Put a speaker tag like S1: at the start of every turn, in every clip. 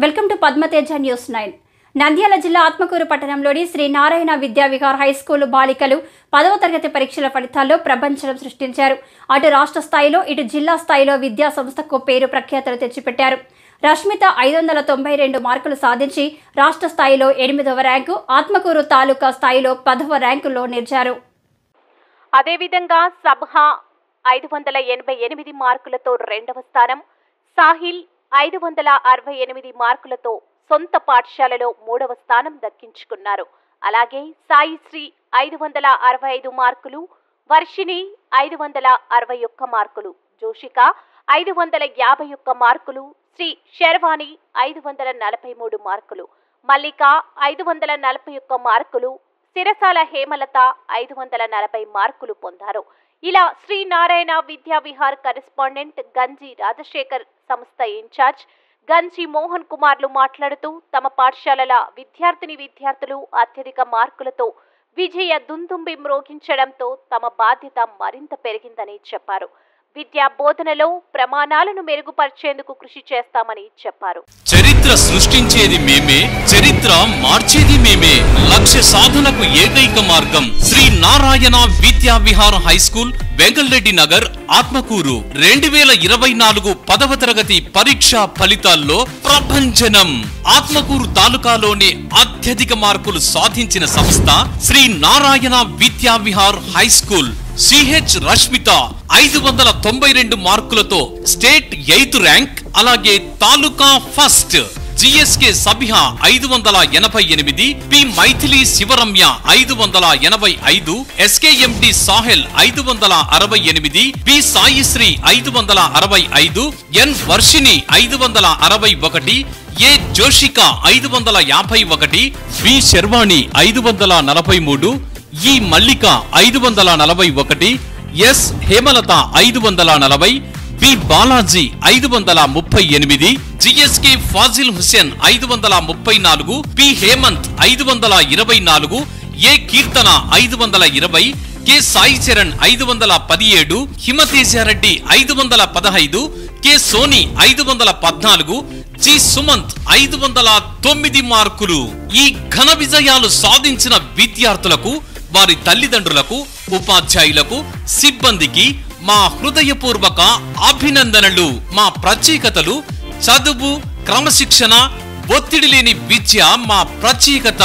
S1: Welcome to Padmateja news 9. Nandyal జిల్లా ఆత్మకూరు పట్టణంలోని Sri Narayana Vidyavihar high school బాలికలు 10వ తరగతి పరీక్షల ఫలితాల్లో ప్రపంచం సృష్టించారు. అటు రాష్ట్ర స్థాయిలో ఇటు జిల్లా స్థాయిలో విద్యా సంస్థకు పేరు ప్రఖ్యాతులు తెచ్చిపెట్టారు. రష్మిత 592 మార్కులు సాధించి రాష్ట్ర స్థాయిలో 8వ ర్యాంకు, ఆత్మకూరు తాలూకా స్థాయిలో 10వ ర్యాంకులో నిలిచారు.
S2: అదేవిధంగా సబ్హా 588 మార్కులతో 2వ స్థానం, సాహిల్ 568 మార్కులతో సొంత పాఠశాలలో 3వ స్థానం దక్కించుకున్నారు. అలాగే సాయిశ్రీ 565 మార్కులు, వర్షిణి 561 మార్కులు, జోషిక 551 మార్కులు, శ్రీ శర్వాణి 543 మార్కులు, మల్లిక 541 మార్కులు, సిరసాల హేమలత 540 మార్కులు పొందారు. ఇలా శ్రీ నారాయణ విద్యావిహార్ కరెస్పాండెంట్ గంజి రాజశేఖర్, సంస్థ ఇన్ఛార్జ్ గంజి మోహన్ కుమార్లు మాట్లాడుతూ తమ పాఠశాలల విద్యార్థులు అత్యధిక మార్కులతో విజయ దుందుంబి మ్రోగించడంతో తమ బాధ్యత మరింత పెరిగిందని చెప్పారు. విద్యా బోధనలో ప్రమాణాలను మెరుగుపరిచేందుకు కృషి చేస్తామని చెప్పారు.
S3: చరిత్ర సృష్టించేది మేమే, చరిత్ర మార్చేది మేమే. లక్ష్య సాధనకు ఏకైక మార్గం శ్రీ నారాయణ విద్యావిహార్ హై స్కూల్, వెంగళరెడ్డి నగర్, ఆత్మకూరు. 2024 10వ తరగతి పరీక్షా ఫలితాల్లో ప్రభంజనం. ఆత్మకూరు తాలూకాలోని అత్యధిక మార్కులు సాధించిన సంస్థ Sri Narayana Vidyavihar high school. CH Rashmitha 592 మార్కులతో స్టేట్ 8th ర్యాంక్, అలాగే taluka first. GSK Sabiha 588, P Mythili Sivaramya 585, SKMD Sahel 568, P Saisri 565, N Varshini 561, A Joshika 551, B Sharvani 543, E Mallika 541, S Hemalatha 540, B Balaji 538, GSK Fazil Hussain 534, P Hemanth 524, A Keerthana 520, K Sai Charan 517, Himateja Reddy 515, K Soni 514, G Sumanth 509 మార్కులు. ఈ ఘన విజయాలు సాధించిన విద్యార్థులకు, వారి తల్లిదండ్రులకు, ఉపాధ్యాయులకు, సిబ్బందికి మా హృదయపూర్వక అభినందనలు. మా ప్రత్యేకతలు చదువు, క్రమశిక్షణ, ఒత్తిడి లేని విద్య మా ప్రత్యేకత.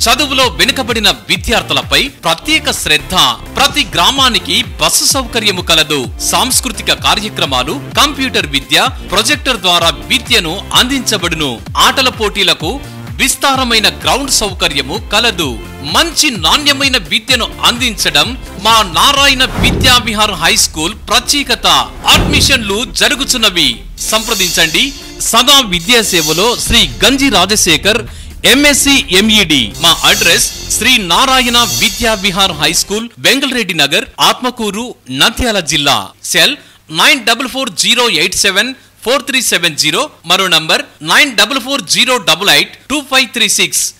S3: చదువులో వెనుకబడిన విద్యార్థులపై ప్రత్యేక శ్రద్ధ. ప్రతి గ్రామానికి బస్సు సౌకర్యము కలదు. సాంస్కృతిక కార్యక్రమాలు, కంప్యూటర్ విద్య, ప్రొజెక్టర్ ద్వారా విద్యను అందించబడును. ఆటల పోటీలకు విస్తారమైన గ్రౌండ్ సౌకర్యము కలదు. మంచి నాణ్యమైన విద్యను అందించడం మా నారాయణ విద్యావిహార్ హై స్కూల్ ప్రత్యేకత. అడ్మిషన్లు జరుగుతున్నవి. సంప్రదించండి. సదా విద్యాసేవలో శ్రీ గంజి రాజశేఖర్, ఎంఎస్సి ఎంఈడి. మా address Shri Narayana Vidyavihar high school, Vengalareddy Nagar, Atmakur, Nandyal జిల్లా. సెల్ 9440874370, మరో నంబర్ 9440882536.